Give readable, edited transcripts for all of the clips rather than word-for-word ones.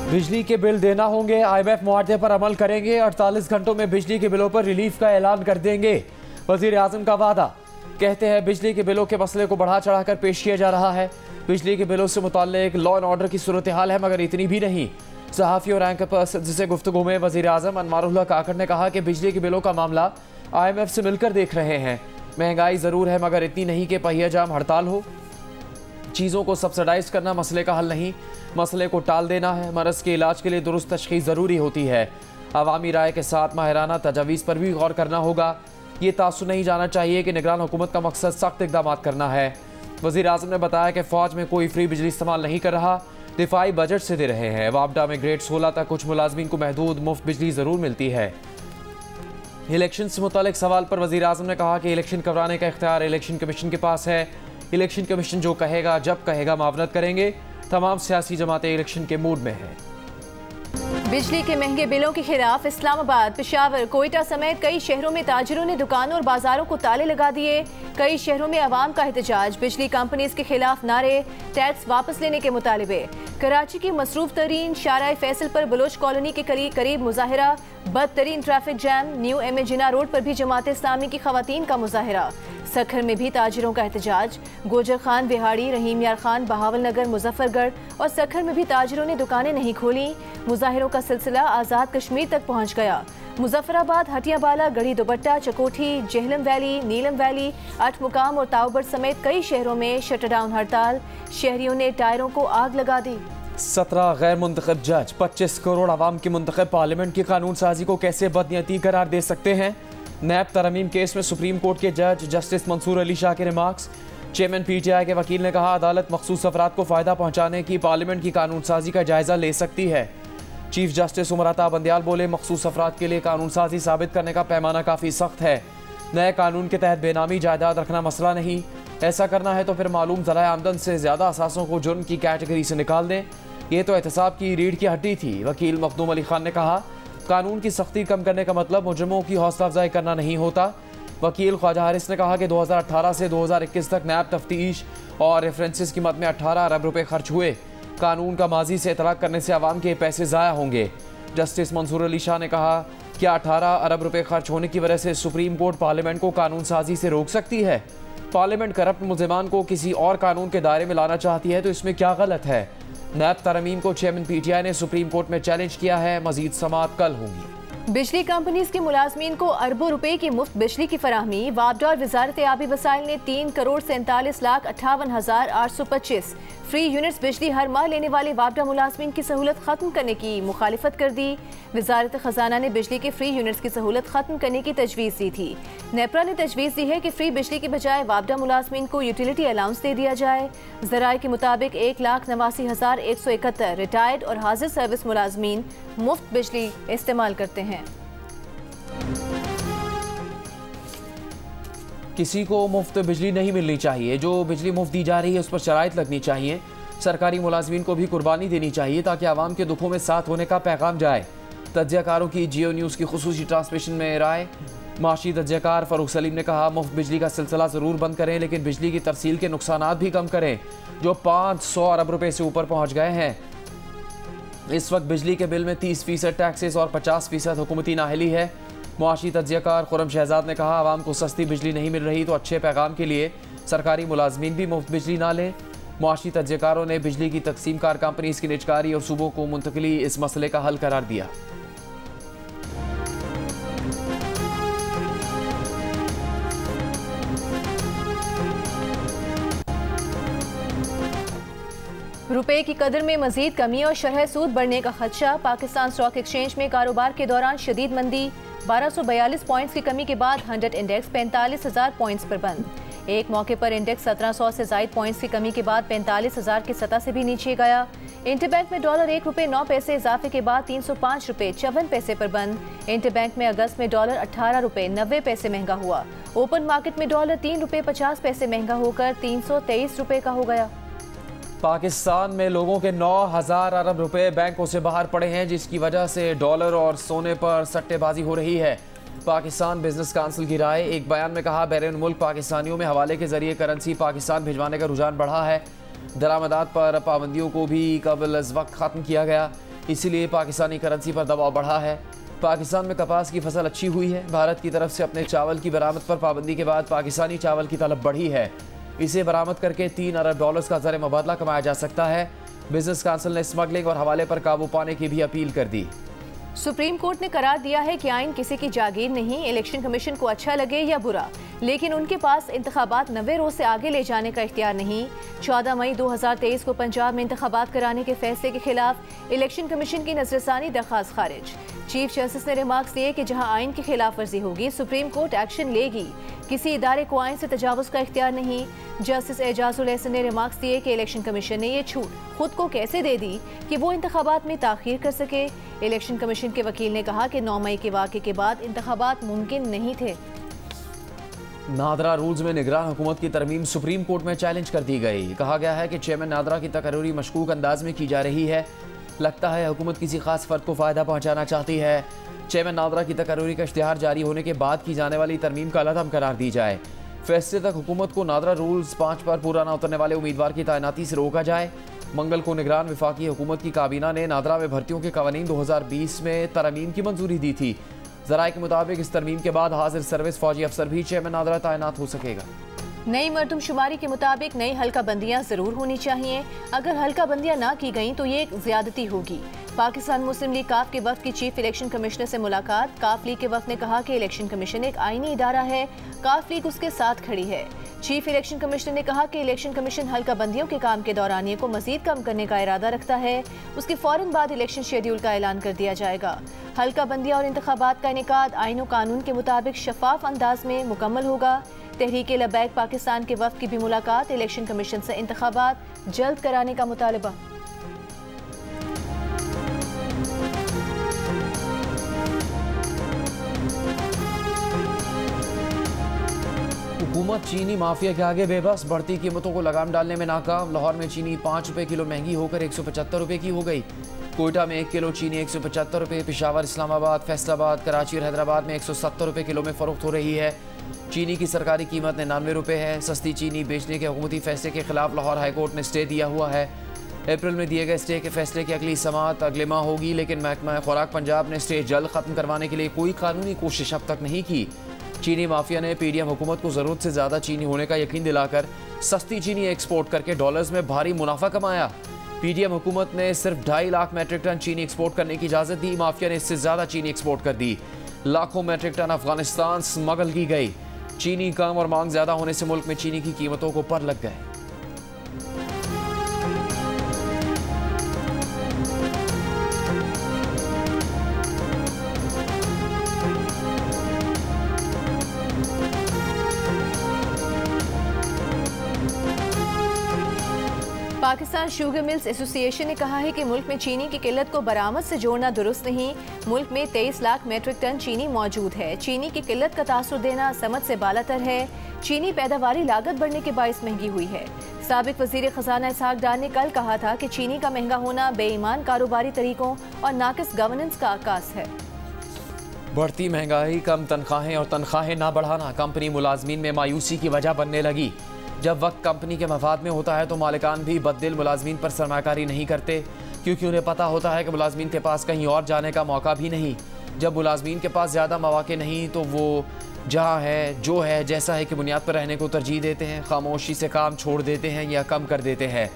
बिजली के बिल देना होंगे, IMF मुआवजे पर अमल करेंगे, 48 घंटों में बिजली के बिलों पर रिलीफ का ऐलान कर देंगे। वजीर आजम का वादा। कहते हैं बिजली के बिलों के मसले को बढ़ा चढ़ाकर पेश किया जा रहा है। बिजली के बिलों से मुताल्लिक लॉ एंड ऑर्डर की सूरत हाल है, मगर इतनी भी नहीं। सहाफ़ी और एंकर पर्सन से गुफ्तगू में वजीर आजम अनवारुल्लाह काकड़ ने कहा कि बिजली के बिलों का मामला IMF से मिलकर देख रहे हैं। महंगाई ज़रूर है, मगर इतनी नहीं कि पहिया जाम हड़ताल हो। चीज़ों को सब्सिडाइज करना मसले का हल नहीं, मसले को टाल देना है। मरज़ के इलाज के लिए दुरुस्त तशख़ीस ज़रूरी होती है। अवामी राय के साथ माहिराना तजावीज़ पर भी गौर करना होगा। ये तासुर नहीं जाना चाहिए कि निगरान हुकूमत का मकसद सख्त इक़दाम करना है। वज़ीर आज़म ने बताया कि फ़ौज में कोई फ्री बिजली इस्तेमाल नहीं कर रहा, दिफाई बजट से दे रहे हैं। वापडा में ग्रेड 16 तक कुछ मुलाजमीन को महदूद मुफ्त बिजली ज़रूर मिलती है। इलेक्शन से मुतालिक सवाल पर वज़ीर आज़म ने कहा कि इलेक्शन करवाने का इख्तियार इलेक्शन कमीशन के पास है। इलेक्शन कमीशन जो कहेगा जब कहेगा मावनत करेंगे। तमाम सियासी जमातें इलेक्शन के मूड में हैं। बिजली के महंगे बिलों के खिलाफ इस्लामाबाद, पेशावर, कोयटा समेत कई शहरों में ताजिरों ने दुकानों और बाजारों को ताले लगा दिए। कई शहरों में अवाम का एहतजाज, बिजली कंपनीज के खिलाफ नारे, टैक्स वापस लेने के मुतालिबे। कराची की मसरूफ तरीन शाराए फैसल पर बलोच कॉलोनी के करीब मुजाहिरा, बदतरीन traffic jam. New M A Jinnah road पर भी जमात इस्लामी की खवातीन का मुजाहिरा। सखर में भी ताजिरों का एहतजाज। गोजर खान, बिहाड़ी, रहीम यार खान, बहावल नगर, मुजफ्फरगढ़ और सखर में भी ताजिरों ने दुकानें नहीं खोली। मुजाहिरों का सिलसिला आज़ाद कश्मीर तक पहुँच गया। मुजफ्फराबाद, हटियाबाला, गढ़ी दुपट्टा, चकोठी, जेहलम वैली, नीलम वैली, अठ मुकाम और ताउबर समेत कई शहरों में शटडाउन हड़ताल। शहरियों ने टायरों को आग लगा दी। 17 गैर मुंतखब जज 25 करोड़ आवाम की मुंतखब पार्लियामेंट की कानून साजी को कैसे बदनीयती करार दे सकते हैं। नैब तरमीम केस में सुप्रीम कोर्ट के जज जस्टिस मंसूर अली शाह के रिमार्क्स। चेयरमैन PTI के वकील ने कहा अदालत मखसूस अफराद को फ़ायदा पहुँचाने की पार्लियामेंट की कानून साजी का जायज़ा ले सकती है। चीफ जस्टिस उमर अता बंदियाल बोले मखसूस अफराद के लिए कानून साजी साबित करने का पैमाना काफ़ी सख्त है। नए कानून के तहत बेनामी जायदाद रखना मसला नहीं, ऐसा करना है तो फिर मालूम ज़राए आमदन से ज़्यादा असासों को जुर्म की कैटेगरी से निकाल दें। ये तो एहतसाब की रीढ़ की हड्डी थी। वकील मखदूम अली खान ने कहा कानून की सख्ती कम करने का मतलब मुजरिमों की हौसला अफजाई करना नहीं होता। वकील ख्वाजा हारिस ने कहा कि 2018 से 2021 तक नैब तफ्तीश और रेफरेंसेस की मद में 18 अरब रुपए खर्च हुए। कानून का माजी से इतलाक करने से आवाम के पैसे ज़ाया होंगे। जस्टिस मंसूर अली शाह ने कहा क्या 18 अरब रुपए खर्च होने की वजह से सुप्रीम कोर्ट पार्लियामेंट को कानून साजी से रोक सकती है। पार्लियामेंट करप्ट मुल्ज़िमान को किसी और कानून के दायरे में लाना चाहती है तो इसमें क्या गलत है। नैब तरमीम को चेयरमैन PTI ने सुप्रीम कोर्ट में चैलेंज किया है। मजीद समाअत कल होंगी। बिजली कंपनीज के मुलाजमीन को अरबों रुपए की मुफ्त बिजली की फराहमी। वापडा और वजारत आबी वसाइल ने 3 करोड़ 47,58,825 फ्री यूनिट्स बिजली हर माह लेने वाले वापडा मुलाजमीन की सहूलत खत्म करने की मुखालिफत कर दी। वजारत खजाना ने बिजली के फ्री यूनिट्स की सहूलत खत्म करने की तजवीज़ दी थी। नेपरा ने तजवीज़ दी है कि फ्री बिजली की बजाय वापडा मुलाजमीन को यूटिलिटी अलाउंस दे दिया जाए। ज़राए के मुताबिक 1,89,171 रिटायर्ड और हाजिर सर्विस मुलाजमीन मुफ्त बिजली इस्तेमाल करते हैं। किसी को मुफ्त बिजली नहीं मिलनी चाहिए। जो बिजली मुफ्त दी जा रही है उस पर शराइत लगनी चाहिए। सरकारी मुलाजमीन को भी कुर्बानी देनी चाहिए ताकि आवाम के दुखों में साथ होने का पैगाम जाए। तज्ज़ियाकारों की जियो न्यूज़ की खुसूसी ट्रांसमिशन में राय। माशी तज्ज़ियाकार फ़ारूक सलीम ने कहा मुफ्त बिजली का सिलसिला ज़रूर बंद करें, लेकिन बिजली की तरसील के नुकसानात भी कम करें जो 500 अरब रुपये से ऊपर पहुँच गए हैं। इस वक्त बिजली के बिल में 30% टैक्सेस और 50% हुकूमती नाहली है। मुआशी तज्ज़ियाकार खुरम शहजाद ने कहा आवाम को सस्ती बिजली नहीं मिल रही तो अच्छे पैगाम के लिए सरकारी मुलाजमीन भी मुफ्त बिजली ना लें। मुआशी तज्ज़ियाकारों ने बिजली की तकसीम कार कंपनीज की निजकारी और सूबों को मुंतकली इस मसले का हल करार दिया। रुपए की कदर में मजीद कमी और शरह सूद बढ़ने का खदशा। पाकिस्तान स्टॉक एक्सचेंज में कारोबार के दौरान शदीद मंदी। 1242 पॉइंट्स की कमी के बाद 100 इंडेक्स 45,000 पॉइंट्स पर बंद। एक मौके पर इंडेक्स 1700 से जायद पॉइंट्स की कमी के बाद 45,000 की सतह से भी नीचे गया। इंटरबैंक में डॉलर 1 रुपये 9 पैसे इजाफे के बाद 305 रुपये 54 पैसे पर बंद। इंटरबैंक में अगस्त में डॉलर 18 रुपये 90 पैसे महंगा हुआ। ओपन मार्केट में डॉलर 3 रुपये 50 पैसे महंगा होकर 323 रुपये का हो गया। पाकिस्तान में लोगों के 9,000 अरब रुपए बैंकों से बाहर पड़े हैं, जिसकी वजह से डॉलर और सोने पर सट्टेबाजी हो रही है। पाकिस्तान बिजनेस काउंसिल की राय। एक बयान में कहा बैरून मुल्क पाकिस्तानियों में हवाले के जरिए करेंसी पाकिस्तान भिजवाने का रुझान बढ़ा है। दरामदात पर पाबंदियों को भी कबल अज़ वक्त ख़त्म किया गया। इसीलिए पाकिस्तानी करेंसी पर दबाव बढ़ा है। पाकिस्तान में कपास की फसल अच्छी हुई है। भारत की तरफ से अपने चावल की बरामद पर पाबंदी के बाद पाकिस्तानी चावल की तलब बढ़ी है। इसे बरामद करके $3 अरब का ज़र मुबादला कमाया जा सकता है। बिजनेस काउंसिल ने स्मगलिंग और हवाले पर काबू पाने की भी अपील कर दी। सुप्रीम कोर्ट ने करार दिया है कि आइन किसी की जागीर नहीं। इलेक्शन कमीशन को अच्छा लगे या बुरा, लेकिन उनके पास इंतखाबात 90 रोज से आगे ले जाने का इख्तियार नहीं। 14 मई 2023 को पंजाब में इंतखाबात कराने के फैसले के खिलाफ इलेक्शन कमीशन की नजरसानी दरखास्त खारिज। चीफ जस्टिस ने रिमार्क्स दिए कि जहां आइन की खिलाफ वर्जी होगी सुप्रीम कोर्ट एक्शन लेगी। किसी इदारे को आइन से तजावुज का इख्तियार नहीं। जस्टिस एजाजुल एहसन ने रिमार्क्स दिए कि इलेक्शन कमीशन ने यह छूट खुद को कैसे दे दी कि वो इंतखाबात में ताखीर कर सके। इलेक्शन कमीशन के वकील ने कहा कि 9 मई के वाक़े के बाद इंतखाबात मुमकिन नहीं थे। नादरा रूल्स में निगरान हुकूमत की तरमीम सुप्रीम कोर्ट में चैलेंज कर दी गई। कहा गया है कि चेयरमैन नादरा की तकर्री मशकूक अंदाज में की जा रही है। लगता है हुकूमत किसी खास फर्द को फ़ायदा पहुँचाना चाहती है। चेयरमैन नादरा की तकर्री का इश्तिहार जारी होने के बाद की जाने वाली तरमीम का अलहदम करार दी जाए। फैसले तक हुकूमत को नादरा रूल्स 5 पर पूरा न उतरने वाले उम्मीदवार की तैनाती से रोका जाए। मंगल को निगरान विफाकी हुकूमत की काबीना ने नादरा में भर्तियों के कवानीन 2020 में तरमीम की मंजूरी दी थी। ज़राए के मुताबिक इस तरमीम के बाद हाजिर सर्विस फौजी अफसर भी चेयरमैन नादरा तैनात हो सकेगा। नई मरदमशुमारी के मुताबिक नई हल्का बंदियाँ जरूर होनी चाहिए। अगर हल्का बंदियाँ ना की गईं तो ये एक ज्यादती होगी। पाकिस्तान मुस्लिम लीग काफ के वफ्द की चीफ इलेक्शन कमिश्नर से मुलाकात। काफ लीग के वफ्द ने कहा कि इलेक्शन कमीशन एक आईनी इदारा है, काफ लीग उसके साथ खड़ी है। चीफ इलेक्शन कमिश्नर ने कहा कि इलेक्शन कमीशन हल्का बंदियों के काम के दौरानिये को मजीद कम करने का इरादा रखता है। उसके फौरन बाद इलेक्शन शेड्यूल का ऐलान कर दिया जाएगा। हल्का बंदियाँ और इंतखाबात का इनेकाद आईन और कानून के मुताबिक शफाफ अंदाज में मुकम्मल होगा। तहरीके लबैक पाकिस्तान के वफ्द की भी मुलाकात। इलेक्शन कमीशन से इंतखाबात जल्द कराने का मुतालबा। हुकूमत चीनी माफिया के आगे बेबस। बढ़ती कीमतों को लगाम डालने में नाकाम। लाहौर में चीनी 5 रुपये किलो महंगी होकर 175 रुपये की हो गई। कोयटा में 1 किलो चीनी 175 रुपये। पेशावर, इस्लामाबाद, फैसलाबाद, कराची और हैदराबाद में 170 रुपये किलो में फ़रोख्त हो रही है। चीनी की सरकारी कीमत 99 रुपये है। सस्ती चीनी बेचने के हुकूमती फैसले के खिलाफ लाहौर हाईकोर्ट ने स्टे दिया हुआ है। अप्रैल में दिए गए स्टे के फैसले की अगली समाअत अगले माह होगी, लेकिन महकमा खुराक पंजाब ने स्टे जल्द ख़त्म करवाने के लिए कोई कानूनी कोशिश अब तक नहीं की। चीनी माफिया ने पीडीएम हुकूमत को ज़रूरत से ज़्यादा चीनी होने का यकीन दिलाकर सस्ती चीनी एक्सपोर्ट करके डॉलर्स में भारी मुनाफा कमाया। पीडीएम हुकूमत ने सिर्फ 2.5 लाख मैट्रिक टन चीनी एक्सपोर्ट करने की इजाज़त दी। माफिया ने इससे ज़्यादा चीनी एक्सपोर्ट कर दी। लाखों मैट्रिक टन अफगानिस्तान स्मगल की गई। चीनी कम और मांग ज़्यादा होने से मुल्क में चीनी की कीमतों को पर लग गए। पाकिस्तान शुगर मिल्स एसोसिएशन ने कहा है कि मुल्क में चीनी की किल्लत को बरामद से जोड़ना दुरुस्त नहीं। मुल्क में 23 लाख मैट्रिक टन चीनी मौजूद है। चीनी की किल्लत का तासुर देना समझ से बालातर है। चीनी पैदावारी लागत बढ़ने के बायस महंगी हुई है। साबिक वजीर खजाना इसहाक डार ने कल कहा था कि चीनी का महंगा होना बेईमान कारोबारी तरीकों और नाकिस गवर्नेंस का आकाश है। बढ़ती महंगाई, कम तनख्वाहें और तनख्वाहें ना बढ़ाना कंपनी मुलाजमीन में मायूसी की वजह बनने लगी। जब वक्त कंपनी के मफाद में होता है तो मालिकान भी बददिल मुलाजमीन पर सरमाकारी नहीं करते, क्योंकि उन्हें पता होता है कि मुलाजमीन के पास कहीं और जाने का मौका भी नहीं। जब मुलाजमीन के पास ज़्यादा मौके नहीं तो वो जहाँ है, जो है, जैसा है की बुनियाद पर रहने को तरजीह देते हैं। खामोशी से काम छोड़ देते हैं या कम कर देते हैं।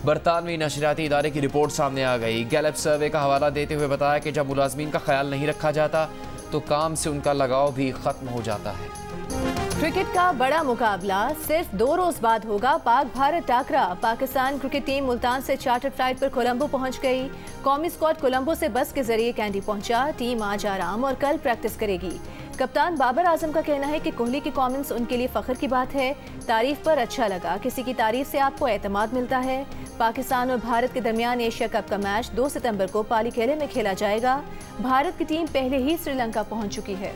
बरतानवी नशरियाती इदारे की रिपोर्ट सामने आ गई। गैलप सर्वे का हवाला देते हुए बताया कि जब मुलाजमीन का ख्याल नहीं रखा जाता तो काम से उनका लगाव भी ख़त्म हो जाता है। क्रिकेट का बड़ा मुकाबला सिर्फ 2 रोज बाद होगा। पाक भारत टाकरा। पाकिस्तान क्रिकेट टीम मुल्तान से चार्टर्ड फ्लाइट पर कोलंबो पहुंच गई। कौमी स्क्वाड कोलंबो से बस के जरिए कैंडी पहुंचा। टीम आज आराम और कल प्रैक्टिस करेगी। कप्तान बाबर आजम का कहना है कि कोहली के कमेंट्स उनके लिए फख्र की बात है। तारीफ पर अच्छा लगा। किसी की तारीफ से आपको एतमाद मिलता है। पाकिस्तान और भारत के दरमियान एशिया कप का मैच 2 सितंबर को पालीखेले में खेला जाएगा। भारत की टीम पहले ही श्रीलंका पहुंच चुकी है।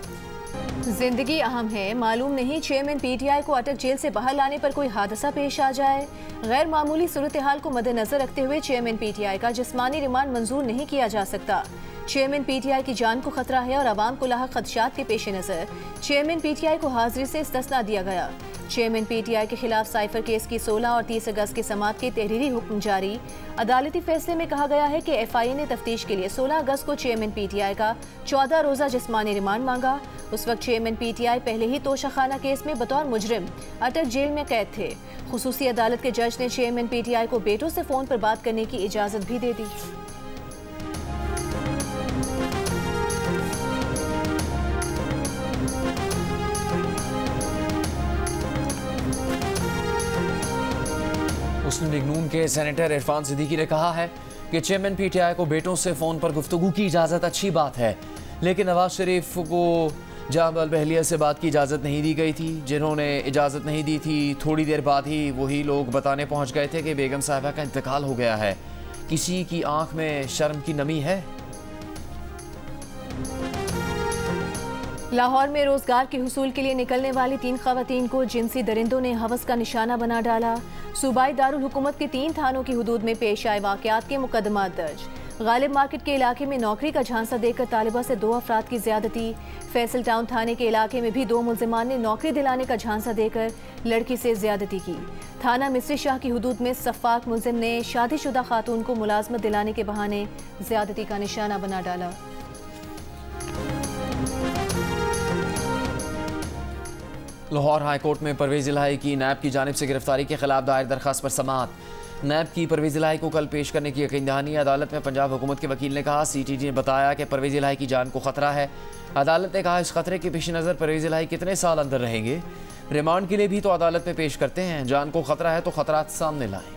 जिंदगी अहम है। मालूम नहीं चेयरमैन पीटीआई को अटक जेल से बाहर लाने पर कोई हादसा पेश आ जाए। गैर मामूली सूरत हाल को मद्देनजर रखते हुए चेयरमैन पीटीआई का जिस्मानी रिमांड मंजूर नहीं किया जा सकता। चेयरमैन पीटीआई की जान को खतरा है और आवाम को लाहक खदशात के पेश नज़र चेयरमैन पीटीआई को हाजिरी से इस्तिस्ना दिया गया। चेयरमैन पीटीआई के खिलाफ साइफर केस की 16 और 30 अगस्त की समाअत के तहरीरी हुक्म जारी। अदालती फैसले में कहा गया है कि एफआईए ने तफ्तीश के लिए 16 अगस्त को चेयरमैन पीटीआई का 14 रोजा जिस्मानी रिमांड मांगा। उस वक्त चेयरमैन पीटीआई पहले ही तोशाखाना केस में बतौर मुजरिम अटक जेल में कैद थे। खुसूसी अदालत के जज ने चेयरमैन पीटीआई को बेटों से फोन पर बात करने की इजाजत भी दे दी। मुस्लिम लीग नून के सेनेटर इरफान सिद्दीकी ने कहा है कि चेयरमैन पीटीआई को बेटों से फोन पर गुफ्तगू की इजाजत अच्छी बात है, लेकिन नवाज शरीफ को जाम अल-बहलिया से बात की इजाज़त नहीं दी गई थी। जिन्होंने इजाज़त नहीं दी थी, थोड़ी देर बाद ही वही लोग बताने पहुंच गए थे कि बेगम साहिबा का इंतकाल हो गया है। किसी की आंख में शर्म की नमी है? लाहौर में रोजगार के हुसूल के लिए निकलने वाली 3 खवातीन को जिनसी दरिंदों ने हवस का निशाना बना डाला। सूबाई दारुल हुकूमत के 3 थानों की हुदूद में पेश आए वाकयात के मुकदमात दर्ज। गालिब मार्केट के इलाके में नौकरी का झांसा देकर तालिबा से 2 अफराद की ज्यादती। फैसल टाउन थाने के इलाके में भी 2 मुल्जिमान ने नौकरी दिलाने का झांसा देकर लड़की से ज्यादती की। थाना मिस्री शाह की हुदूद में सफ़ाक मुल्जिम ने शादीशुदा खातून को मुलाजमत दिलाने के बहाने ज्यादती का निशाना बना डाला। लाहौर हाई कोर्ट में परवेज़ इलाही की नैब की जानिब से गिरफ्तारी के खिलाफ दायर दरखास्त पर समाअत। नैब की परवेज़ इलाही को कल पेश करने की यकीन दहानी। अदालत में पंजाब हुकूमत के वकील ने कहा, सीटीजी ने बताया कि परवेज़ इलाही की जान को खतरा है। अदालत ने कहा, इस खतरे के पेश नज़र परवेज़ इलाही कितने साल अंदर रहेंगे? रिमांड के लिए भी तो अदालत में पेश करते हैं। जान को खतरा है तो खतरात सामने लाएं।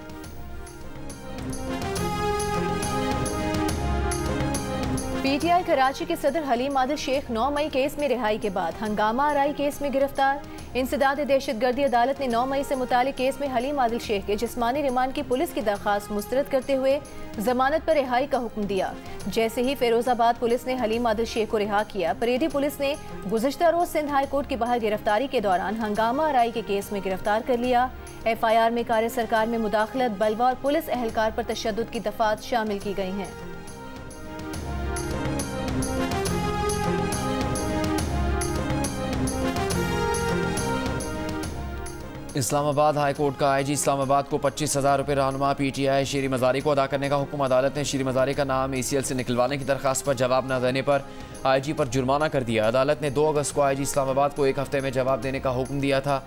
पीटीआई कराची के सदर हलीम आदिल शेख 9 मई केस में रिहाई के बाद हंगामा आराई केस में गिरफ्तार। इंसदाद दहशतगर्दी अदालत ने 9 मई से मुतालिक केस में हलीम आदिल शेख के जिस्मानी रिमांड की पुलिस की दरख्वास्त मुस्तरद करते हुए जमानत पर रिहाई का हुक्म दिया। जैसे ही फिरोजाबाद पुलिस ने हलीम आदिल शेख को रिहा किया, परेडी पुलिस ने गुज़िश्ता रोज सिंध हाई कोर्ट के बाहर गिरफ्तारी के दौरान हंगामा आराई के केस में गिरफ्तार कर लिया। FIR में कार्य सरकार में मुदाखलत, बलवा और पुलिस एहलकार पर तशद्दुद की दफात शामिल की गई हैं। इस्लामाबाद हाई कोर्ट का IG इस्लामाबाद को 25,000 रुपये रहनुमा PTI शीरी मजारी को अदा करने का हुक्म। अदालत ने शीरी मजारी का नाम ACL से निकलवाने की दरखास्त पर जवाब न देने पर IG पर जुर्माना कर दिया। अदालत ने 2 अगस्त को IG इस्लामाबाद को 1 हफ्ते में जवाब देने का हुक्म दिया था।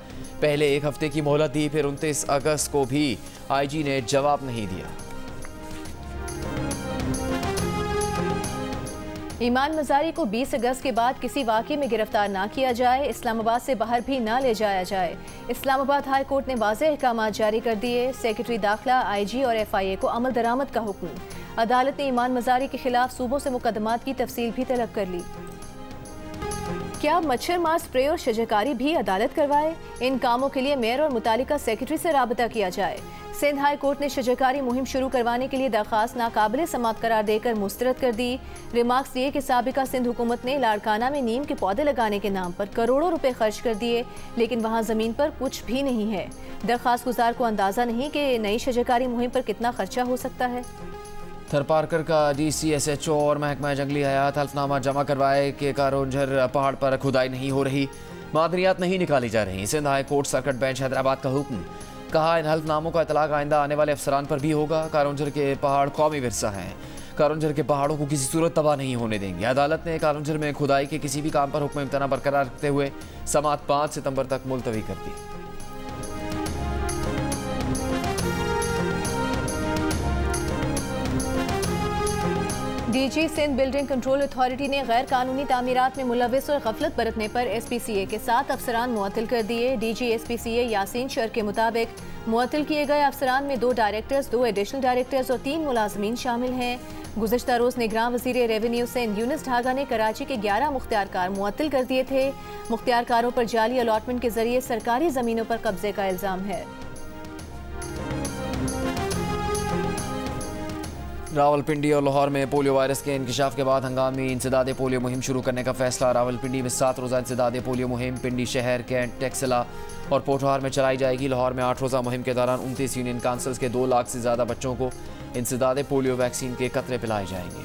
पहले 1 हफ्ते की मोहलत दी, फिर 29 अगस्त को भी IG ने जवाब नहीं दिया। ईमान मजारी को 20 अगस्त के बाद किसी वाक़े में गिरफ्तार ना किया जाए, इस्लामाबाद से बाहर भी ना ले जाया जाए। इस्लामाबाद हाई कोर्ट ने वाज़ेह अहकामात जारी कर दिए। सेक्रेटरी दाखिला, IG और FIA को अमल दरामद का हुक्म। अदालत ने ईमान मजारी के खिलाफ सूबों से मुकदमात की तफसील भी तलब कर ली। क्या मच्छर मार स्प्रे और शजरकारी भी अदालत करवाए? इन कामों के लिए मेयर और मुतालिका सेक्रेटरी से राबता किया जाए। सिंध हाई कोर्ट ने शजरकारी मुहिम शुरू करवाने के लिए दरखास्त नाकाबिले समात करार देकर मुस्तरद कर दी। रिमार्क्स दिए कि साबिका सिंध हुकूमत ने लाड़काना में नीम के पौधे लगाने के नाम पर करोड़ों रुपए खर्च कर दिए, लेकिन वहाँ ज़मीन पर कुछ भी नहीं है। दरखास्त गुजार को अंदाज़ा नहीं कि नई शजरकारी मुहिम पर कितना खर्चा हो सकता है। थरपारकर का DC SHO और महकमा जंगली हयात हल्फनामा जमा करवाए कि कारोंझर पहाड़ पर खुदाई नहीं हो रही, मादनियात नहीं निकाली जा रही। Sindh high court circuit bench Hyderabad का हुक्म। कहा, इन हल्फनामों का इतलाक आइंदा आने वाले अफसरान पर भी होगा। कारोंझर के पहाड़ कौमी विरसा हैं। कारोंझर के पहाड़ों को किसी सूरत तबाह नहीं होने देंगे। अदालत ने कारोंझर में खुदाई के किसी भी काम पर हुक्म इम्तना बरकरार रखते हुए समाअत 5 सितंबर तक मुलतवी कर दी। DG Sindh building control authority ने गैर कानूनी तामीरात में मुलविस और गफलत बरतने पर SPCA के 7 अफसरान मुअत्तल कर दिए। DG SPCA यासीन शर के मुताबिक मुअत्तल किए गए अफसरान में 2 डायरेक्टर्स, 2 एडिशनल डायरेक्टर्स और 3 मुलाजमीन शामिल हैं। गुज़िश्ता रोज निगरान वज़ीर रेवेन्यू सिंध यूनुस ढागा ने कराची के 11 मुख्तियारकार मुअत्तल कर दिए थे। मुख्तियारकारों पर जाली अलॉटमेंट के जरिए सरकारी ज़मीनों पर कब्जे का इल्ज़ाम है। रावलपिंडी और लाहौर में पोलियो वायरस के इंकशाफ के बाद हंगामी इंसदाद पोलियो मुहिम शुरू करने का फैसला। रावलपिंडी में 7 रोज़ा इंसदाद पोलियो मुहिम पिंडी शहर, कैंट, टेक्सला और पोठहार में चलाई जाएगी। लाहौर में 8 रोज़ा मुहिम के दौरान 29 यूनियन काउंसिल्स के 2 लाख से ज़्यादा बच्चों को इंसदाद पोलियो वैक्सीन के कतरे पिलाए जाएंगे।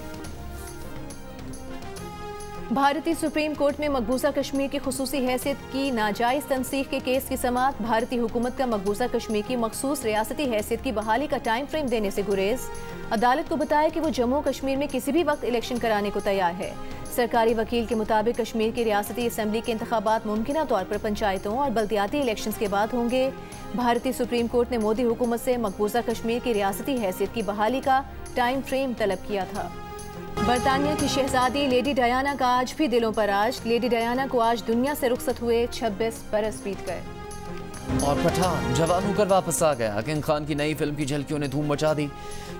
भारतीय सुप्रीम कोर्ट में मकबूजा कश्मीर की खुसूसी हैसियत की नाजायज तनसीख के केस की समाअत। भारतीय हुकूमत का मकबूजा कश्मीर की मखसूस रियासती हैसियत की बहाली का टाइम फ्रेम देने से गुरेज। अदालत को बताया कि वो जम्मू कश्मीर में किसी भी वक्त इलेक्शन कराने को तैयार है। सरकारी वकील के मुताबिक कश्मीर की रियासती असम्बली के इंतखाबात मुमकिना तौर पर पंचायतों और बल्दियाती इलेक्शंस के बाद होंगे। भारतीय सुप्रीम कोर्ट ने मोदी हुकूमत से मकबूजा कश्मीर की रियासती हैसियत की बहाली का टाइम फ्रेम तलब किया था। बरतानिया की शहजादी लेडी डायना का आज भी दिलों पर राज। लेडी डायना को आज दुनिया से रुखसत हुए 26 बरस बीत गए। और पठान जवान होकर वापस आ गया। किंग खान की नई फिल्म की झलकियों ने धूम मचा दी।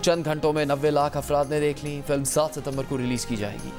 चंद घंटों में 90 लाख अफराद ने देख ली। फिल्म 7 सितंबर को रिलीज की जाएगी।